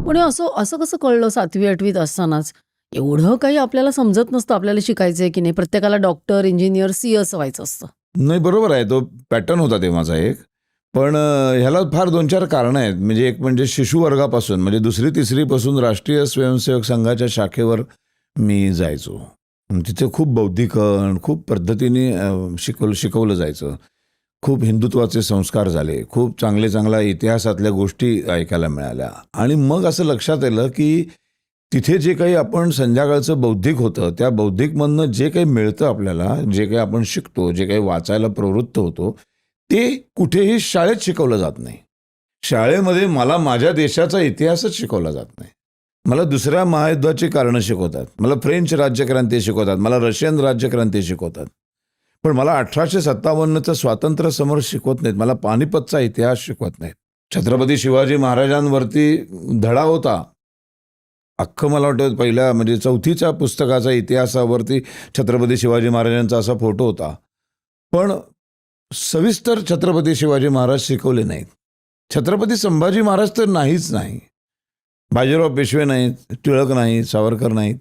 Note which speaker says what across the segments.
Speaker 1: पण हे असं असं कसं कळलं 7वी-8वीत असतानाच? एवढं काही आपल्याला समजत नसतं आपल्याला शिकायचंय की नाही. प्रत्येकाला डॉक्टर, इंजिनियर, असं व्हायचं असतं.
Speaker 2: नाही, बरोबर आहे. तो पॅटर्न होता ते माझा एक. पण ह्याला फार 2-4 कारणं आहेत. म्हणजे एक म्हणजे शिशुवर्गापासून म्हणजे 2री-3री पासून राष्ट्रीय स्वयंसेवक संघाच्या शाखेवर मी जायचो. तिथे खूप बौद्धिकन, खूप पद्धतीने शिकवलं जायचं. खूप हिंदुत्वाचे संस्कार झाले. खूप चांगल्या इतिहासातल्या गोष्टी ऐकायला मिळाल्या. आणि मग असं लक्षात आलं की तिथे जे काही आपण संध्याकाळचं बौद्धिक होतं, त्या बौद्धिकमधनं जे काही मिळतं आपल्याला, जे काही आपण शिकतो, जे काही वाचायला प्रवृत्त होतो, ते कुठेही शाळेत शिकवलं जात नाही. शाळेमध्ये मला माझ्या देशाचा इतिहासच शिकवला जात नाही. मला दुसऱ्या महायुद्धाची कारणं शिकवतात. मला फ्रेंच राज्यक्रांती शिकवतात. मला रशियन राज्यक्रांती शिकवतात. पण मला 1857चं स्वातंत्र्य समर शिकवत नाहीत. मला पानिपतचा इतिहास शिकवत नाहीत. छत्रपती शिवाजी महाराजांवरती धडा होता. अख्खं मला वाटतं पहिल्या म्हणजे 4थीच्या पुस्तकाचा इतिहासावरती छत्रपती शिवाजी महाराजांचा असा फोटो होता. पण सविस्तर छत्रपती शिवाजी महाराज शिकवले नाहीत. छत्रपती संभाजी महाराज तर नाहीच नाही. बाजीराव पेशवे नाहीत, टिळक नाहीत, सावरकर नाहीत.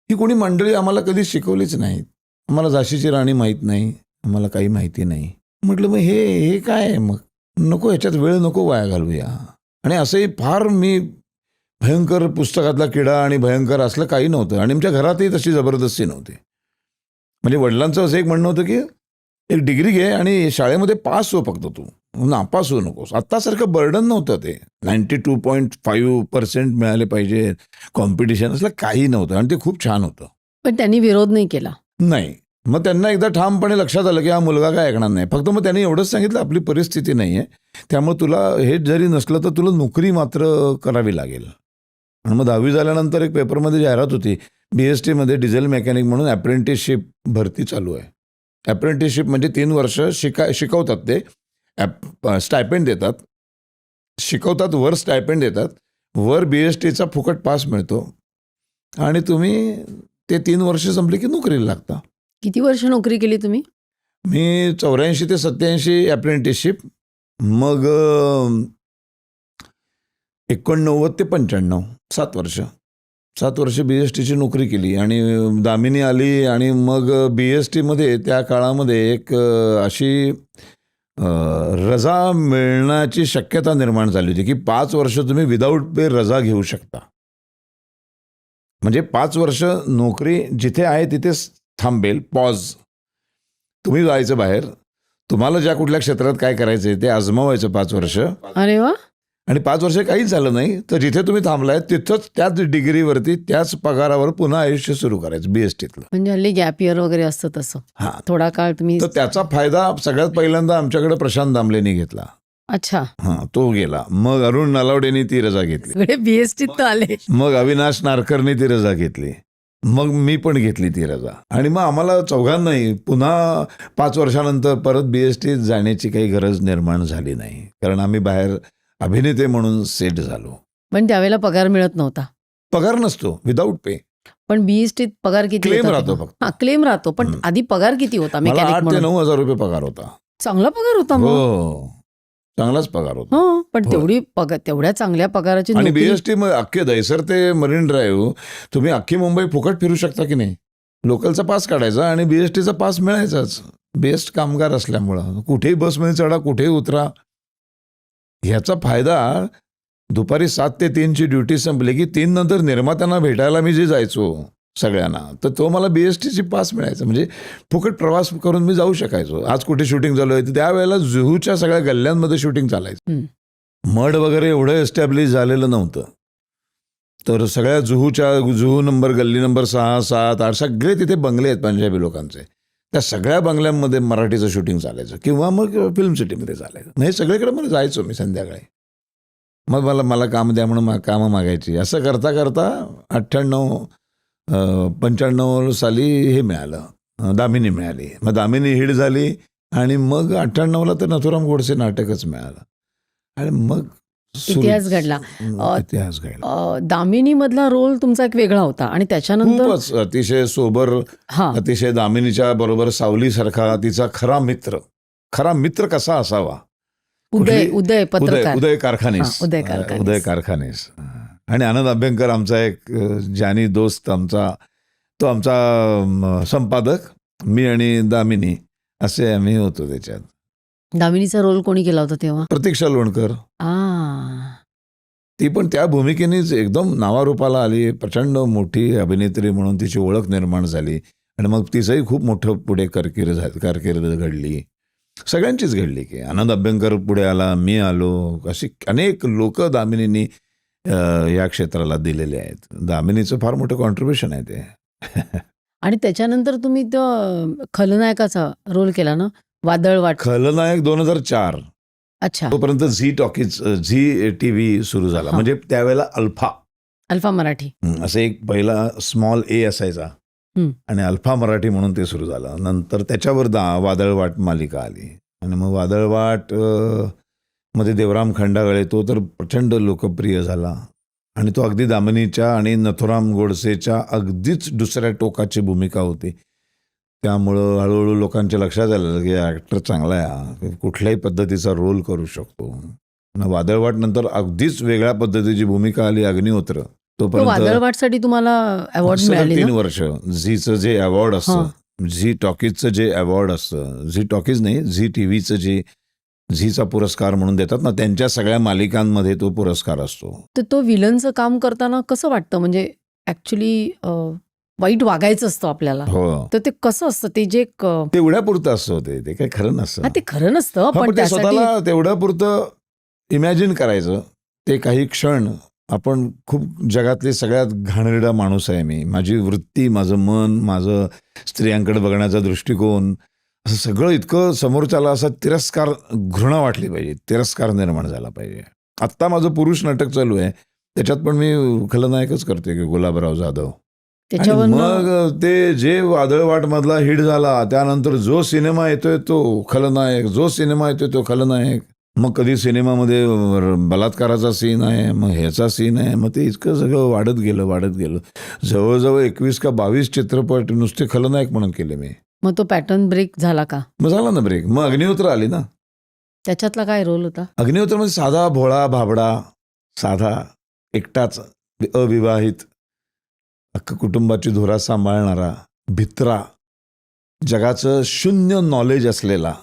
Speaker 2: ही कोणी मंडळी आम्हाला कधी शिकवलीच नाहीत. आम्हाला झाशीची राणी माहीत नाही, आम्हाला काही माहिती नाही. म्हटलं मग हे काय आहे मग? नको, ह्याच्यात वेळ नको वाया घालूया. आणि असंही फार मी भयंकर पुस्तकातला किडा आणि भयंकर असलं काही नव्हतं. आणि आमच्या घरातही तशी जबरदस्ती नव्हती. म्हणजे वडिलांचं असं एक म्हणणं होतं की एक डिग्री घे आणि शाळेमध्ये पास हो फक्त तू, नापास होऊ नकोस. आत्तासारखं बर्डन नव्हतं ते. 92.5% मिळाले पाहिजे, कॉम्पिटिशन असलं काही नव्हतं. आणि ते खूप छान होतं.
Speaker 1: पण त्यांनी विरोध नाही केला.
Speaker 2: नाही. मग त्यांना एकदा ठामपणे लक्षात आलं की हा मुलगा काय ऐकणार नाही. फक्त मग त्यांनी एवढंच सांगितलं आपली परिस्थिती नाही आहे, त्यामुळे तुला हे जरी नसलं तर तुला नोकरी मात्र करावी लागेल. आणि मग 10वी झाल्यानंतर एक पेपरमध्ये जाहिरात होती, BSTमध्ये डिझेल मेकॅनिक म्हणून अप्रेंटिसशिप भरती चालू आहे. अप्रेंटिसशिप म्हणजे 3 वर्ष शिकवतात ते, स्टायपेंड देतात, शिकवतात, वर स्टायपेंड देतात, वर BSTचा फुकट पास मिळतो आणि तुम्ही ते 3 वर्ष संपली की नोकरीला लागता.
Speaker 1: किती वर्ष नोकरी केली तुम्ही?
Speaker 2: मी 84 ते 87 अप्रेंटिसशिप, मग 89 ते 95 7 वर्ष 7 वर्ष BSTची नोकरी केली. आणि दामिनी आली आणि मग BSTमध्ये त्या काळामध्ये एक अशी रजा मिळण्याची शक्यता निर्माण झाली होती की 5 वर्ष तुम्ही विदाऊट पे रजा घेऊ शकता. म्हणजे 5 वर्ष नोकरी जिथे आहे तिथेच थांबेल, पॉज. तुम्ही जायचं बाहेर, तुम्हाला ज्या कुठल्या क्षेत्रात काय करायचं ते आजमावायचं 5 वर्ष.
Speaker 1: अरे वा.
Speaker 2: आणि 5 वर्ष काहीच झालं नाही तर जिथे तुम्ही थांबलाय तिथंच त्याच डिग्रीवरती त्याच पगारावर पुन्हा आयुष्य सुरू करायचं BSTतलं.
Speaker 1: म्हणजे हल्ली गॅप इयर वगैरे असतं तसं.
Speaker 2: हां.
Speaker 1: थोडा काळ तुम्ही.
Speaker 2: तर त्याचा फायदा सगळ्यात पहिल्यांदा आमच्याकडे प्रशांत दामलेनी घेतला.
Speaker 1: अच्छा.
Speaker 2: हां, तो गेला. मग अरुण नलावडेनी ती रजा घेतली.
Speaker 1: सगळे BSTत आले.
Speaker 2: मग अविनाश नारकरनी ती रजा घेतली. मग मी पण घेतली ती रजा. आणि मग आम्हाला चौघांनाही पुन्हा 5 वर्षानंतर परत BSTत जाण्याची काही गरज निर्माण झाली नाही. कारण आम्ही बाहेर अभिनेते म्हणून सेट झालो.
Speaker 1: पण त्यावेळेला पगार मिळत नव्हता.
Speaker 2: पगार नसतो, विदाऊट पे.
Speaker 1: पण BSTत पगार किती
Speaker 2: क्लेम
Speaker 1: होता
Speaker 2: राहतो
Speaker 1: तेव्हा?
Speaker 2: फक्त.
Speaker 1: हां, क्लेम राहतो. पण आधी पगार किती होता
Speaker 2: मला
Speaker 1: मेकॅनिक
Speaker 2: 8 ते
Speaker 1: म्हणून?
Speaker 2: 9 हजार रुपये पगार होता.
Speaker 1: चांगला पगार होता मग.
Speaker 2: हो, चांगलाच पगार होता.
Speaker 1: हो, पण
Speaker 2: हो.
Speaker 1: तेवढी पगार, तेवढ्या चांगल्या पगाराची
Speaker 2: आणि
Speaker 1: नोकरी.
Speaker 2: BST अख्खे दहिसर ते मरीन ड्राईव्ह तुम्ही अख्खी मुंबई फुकट फिरू शकता की नाही. लोकलचा पास काढायचा आणि BSTचा पास मिळायचाच. बेस्ट कामगार असल्यामुळं कुठेही बसमध्ये चढा, कुठेही उतरा. ह्याचा फायदा दुपारी 7 ते 3ची ड्युटी संपली की 3 नंतर निर्मात्यांना भेटायला मी जे जायचो सगळ्यांना, तर तो मला BSTची पास मिळायचा. म्हणजे फुकट प्रवास करून मी जाऊ शकायचो. आज कुठे शूटिंग चालू आहे त्यावेळेला जुहूच्या सगळ्या गल्ल्यांमध्ये शूटिंग चालायचं. मड वगैरे एवढं एस्टॅब्लिश झालेलं नव्हतं. तर सगळ्या जुहू नंबर, गल्ली नंबर 6, 7, 8 सगळे तिथे बंगले आहेत पंजाबी लोकांचे. त्या सगळ्या बंगल्यांमध्ये मराठीचं शूटिंग चालायचं किंवा मग फिल्म सिटीमध्ये चालायचं. म्हणजे सगळीकडे मला जायचो मी संध्याकाळी. मग मला काम द्या म्हणून कामं मागायची. असं करता करता 95 साली हे मिळालं, दामिनी मिळाली. मग दामिनी हिट झाली आणि मग 98ला तर नथुराम गोडसे नाटकच मिळालं. आणि मग
Speaker 1: इतिहास घडला.
Speaker 2: इतिहास घडला.
Speaker 1: दामिनी मधला रोल तुमचा एक वेगळा होता आणि त्याच्यानंतर
Speaker 2: खूपच अतिशय सोबर, अतिशय दामिनीच्या बरोबर सावलीसारखा तिचा खरा मित्र कसा असावा.
Speaker 1: उदय कारखानेस.
Speaker 2: उदय कारखानेस. आणि आनंद अभ्यंकर आमचा एक जानी दोस्त आमचा, तो आमचा संपादक, मी आणि दामिनी असे आम्ही होतो त्याच्यात.
Speaker 1: दामिनीचा रोल कोणी केला होता तेव्हा?
Speaker 2: प्रतीक्षा लोणकर. ती पण त्या भूमिकेनेच एकदम नावारूपाला आली. प्रचंड मोठी अभिनेत्री म्हणून तिची ओळख निर्माण झाली आणि मग तिचंही खूप मोठं पुढे कारकीर्द घडली. सगळ्यांचीच घडली की आनंद अभ्यंकर पुढे आला, मी आलो, अशी अनेक लोक दामिनींनी या क्षेत्राला दिलेले आहेत. दामिनीचं फार मोठं कॉन्ट्रीब्युशन आहे ते.
Speaker 1: आणि त्याच्यानंतर तुम्ही तो खलनायकाचा रोल केला ना, वादळवाट.
Speaker 2: खलनायक 2004.
Speaker 1: अच्छा.
Speaker 2: तोपर्यंत झी टॉकीज, झी टीव्ही सुरू झाला.
Speaker 1: हा.
Speaker 2: म्हणजे त्यावेळेला
Speaker 1: अल्फा मराठी.
Speaker 2: असं एक पहिला स्मॉल ए असायचा आणि अल्फा मराठी म्हणून ते सुरू झालं. नंतर त्याच्यावर वादळवाट मालिका आली आणि मग वादळवाट मध्ये देवराम खंडागळे तो तर प्रचंड लोकप्रिय झाला आणि तो अगदी दामिनीच्या आणि नथुराम गोडसेच्या अगदीच दुसऱ्या टोकाची भूमिका होती. त्यामुळं हळूहळू लोकांच्या लक्षात आलं की ॲक्टर चांगला आहे, कुठल्याही पद्धतीचा रोल करू शकतो. वादळवाट नंतर अगदीच वेगळ्या पद्धतीची भूमिका आली, अग्निहोत्र. तोपर्यंत
Speaker 1: वादळवाटसाठी तुम्हाला अवॉर्ड
Speaker 2: सलग
Speaker 1: मिळाले
Speaker 2: 3
Speaker 1: ना?
Speaker 2: वर्ष झीचं जे अवॉर्ड असतं, झी टॉकीजचं जे अवॉर्ड असतं, झी टॉकीज नाही, झी टीव्हीचं जे झीचा पुरस्कार म्हणून देतात ना, त्यांच्या सगळ्या मालिकांमध्ये तो पुरस्कार असतो.
Speaker 1: तर तो विलनचं काम करताना कसं वाटतं? म्हणजे ऍक्च्युली वाईट वागायचं असतं आपल्याला,
Speaker 2: हो,
Speaker 1: तर ते कसं असतं? ते जे
Speaker 2: तेवढ्यापुरतं असतं ते काही खरं नसतं.
Speaker 1: हा, ते खरं नसतं,
Speaker 2: हा,
Speaker 1: पण
Speaker 2: पण ते
Speaker 1: त्यासाठी
Speaker 2: स्वतःला तेवढ्यापुरतं इमॅजिन करायचं. ते काही क्षण आपण खूप जगातले सगळ्यात घाणेरडा माणूस आहे मी, माझी वृत्ती, माझं मन, माझं स्त्रियांकडे बघण्याचा दृष्टिकोन, असं सगळं इतकं समोरच्याला असा तिरस्कार, घृणा वाटली पाहिजे, तिरस्कार निर्माण झाला पाहिजे. आत्ता माझं पुरुष नाटक चालू आहे, त्याच्यात पण मी खलनायकच करते की गुलाबराव जाधव. आणि
Speaker 1: त्याच्यावर
Speaker 2: मग ते जे वादळवाट मधला हिट झाला, त्यानंतर जो सिनेमा येतोय तो खलनायक, जो सिनेमा येतोय तो खलनायक. मग कधी सिनेमामध्ये बलात्काराचा सीन आहे, मग ह्याचा सीन आहे, मग ते इतकं सगळं वाढत गेलं. जवळजवळ 21 का 22 चित्रपट नुसते खलनायक म्हणून केले मी.
Speaker 1: मग तो पॅटर्न ब्रेक झाला का?
Speaker 2: मग झाला ना ब्रेक. मग अग्निहोत्र आली ना.
Speaker 1: त्याच्यातला काय रोल होता?
Speaker 2: अग्निहोत्रमध्ये साधा भोळा भाबडा, साधा एकटाच अविवाहित, अख्खा कुटुंबाची धुरा सांभाळणारा, भित्रा, जगाचं शून्य नॉलेज असलेला,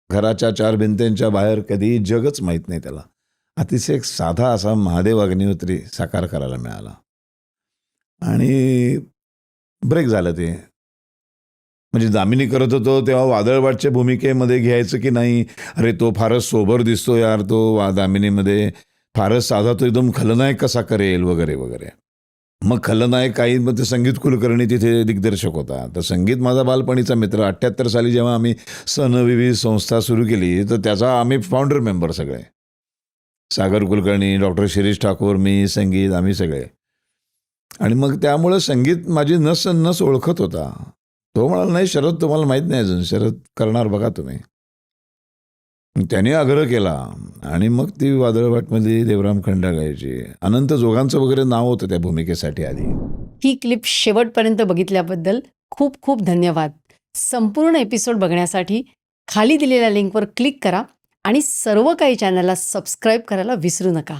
Speaker 2: घराच्या 4 भिंत्यांच्या बाहेर कधी जगच माहीत नाही त्याला, अतिशय एक साधा असा महादेव अग्निहोत्री साकार करायला मिळाला. आणि ब्रेक झालं ते. म्हणजे दामिनी करत होतो तेव्हा वादळवाटच्या भूमिकेमध्ये घ्यायचं की नाही, अरे तो फारच सोबर दिसतो यार, तो दामिनीमध्ये फारच साधा, तो एकदम खलनायक कसा करेल वगैरे वगैरे. मग खलनायक काही, मग ते संगीत कुलकर्णी तिथे दिग्दर्शक होता. तर संगीत माझा बालपणीचा मित्र. 78 साली जेव्हा आम्ही सनविवी संस्था सुरू केली, तर त्याचा आम्ही फाउंडर मेंबर सगळे, सागर कुलकर्णी, डॉक्टर शिरीष ठाकूर, मी, संगीत, आम्ही सगळे. आणि मग त्यामुळं संगीत माझी नस ओळखत होता. तो म्हणाला, नाही शरद, तुम्हाला माहीत नाही अजून, शरद करणार बघा तुम्ही. त्याने आग्रह केला आणि मग ती वादळवाटमध्ये देवराम खंडागळेची, अनंत जोगांचं वगैरे नाव होतं त्या भूमिकेसाठी आधी.
Speaker 1: ही क्लिप शेवटपर्यंत बघितल्याबद्दल खूप खूप धन्यवाद. संपूर्ण एपिसोड बघण्यासाठी खाली दिलेल्या लिंकवर क्लिक करा आणि सर्व काही चॅनलला सबस्क्राईब करायला विसरू नका.